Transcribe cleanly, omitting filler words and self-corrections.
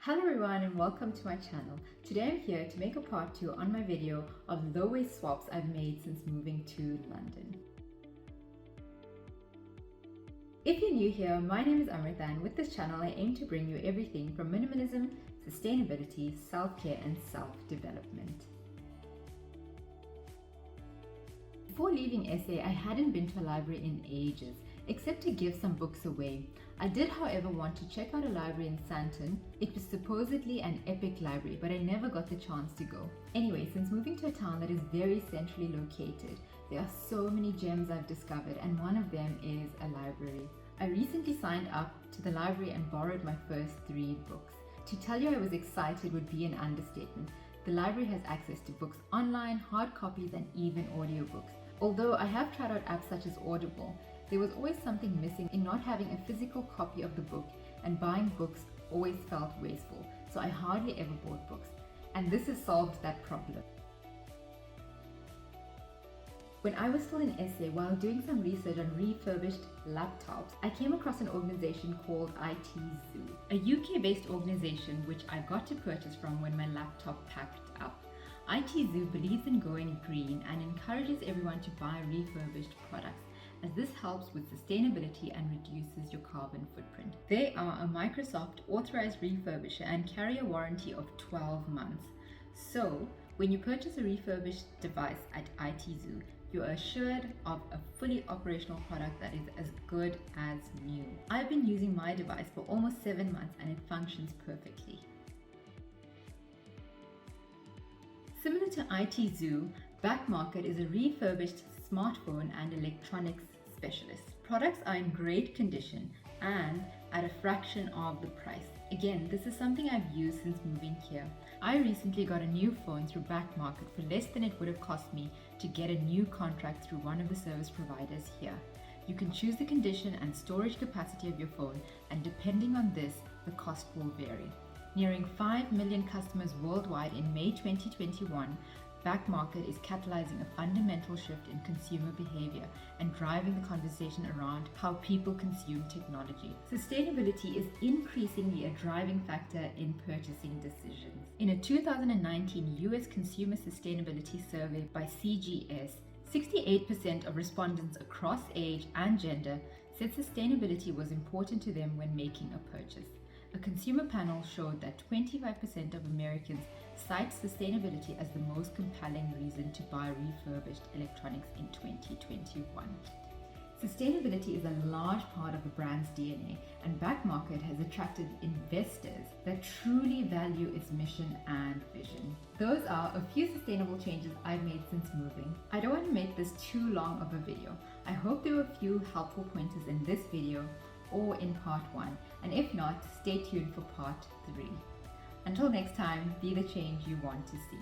Hello everyone and welcome to my channel. Today I'm here to make a part 2 on my video of low waist swaps I've made since moving to London. If you're new here, my name is Amrita and with this channel I aim to bring you everything from minimalism, sustainability, self-care and self-development. Before leaving SA, I hadn't been to a library in ages, except to give some books away. I did, however, want to check out a library in Santon. It was supposedly an epic library, but I never got the chance to go. Anyway, since moving to a town that is very centrally located, there are so many gems I've discovered, and one of them is a library. I recently signed up to the library and borrowed my first 3 books. To tell you I was excited would be an understatement. The library has access to books online, hard copies, and even audiobooks. Although I have tried out apps such as Audible, there was always something missing in not having a physical copy of the book, and buying books always felt wasteful, so I hardly ever bought books. And this has solved that problem. When I was still in SA, while doing some research on refurbished laptops, I came across an organization called ITZoo, a UK-based organization which I got to purchase from when my laptop packed up. ITZoo believes in going green and encourages everyone to buy refurbished products, as this helps with sustainability and reduces your carbon footprint. They are a Microsoft authorized refurbisher and carry a warranty of 12 months. So, when you purchase a refurbished device at ITZoo, you are assured of a fully operational product that is as good as new. I've been using my device for almost 7 months and it functions perfectly. Similar to ITZoo, Backmarket is a refurbished smartphone and electronics specialist. Products are in great condition and at a fraction of the price. Again, this is something I've used since moving here. I recently got a new phone through Backmarket for less than it would have cost me to get a new contract through one of the service providers here. You can choose the condition and storage capacity of your phone, and depending on this, the cost will vary. Nearing 5 million customers worldwide in May 2021, Backmarket is catalyzing a fundamental shift in consumer behavior and driving the conversation around how people consume technology. Sustainability is increasingly a driving factor in purchasing decisions. In a 2019 US Consumer Sustainability Survey by CGS, 68% of respondents across age and gender said sustainability was important to them when making a purchase. A consumer panel showed that 25% of Americans cite sustainability as the most compelling reason to buy refurbished electronics in 2021. Sustainability is a large part of a brand's DNA, and Backmarket has attracted investors that truly value its mission and vision. Those are a few sustainable changes I've made since moving. I don't want to make this too long of a video. I hope there were a few helpful pointers in this video or in part 1, and if not, stay tuned for part 3. Until next time, be the change you want to see.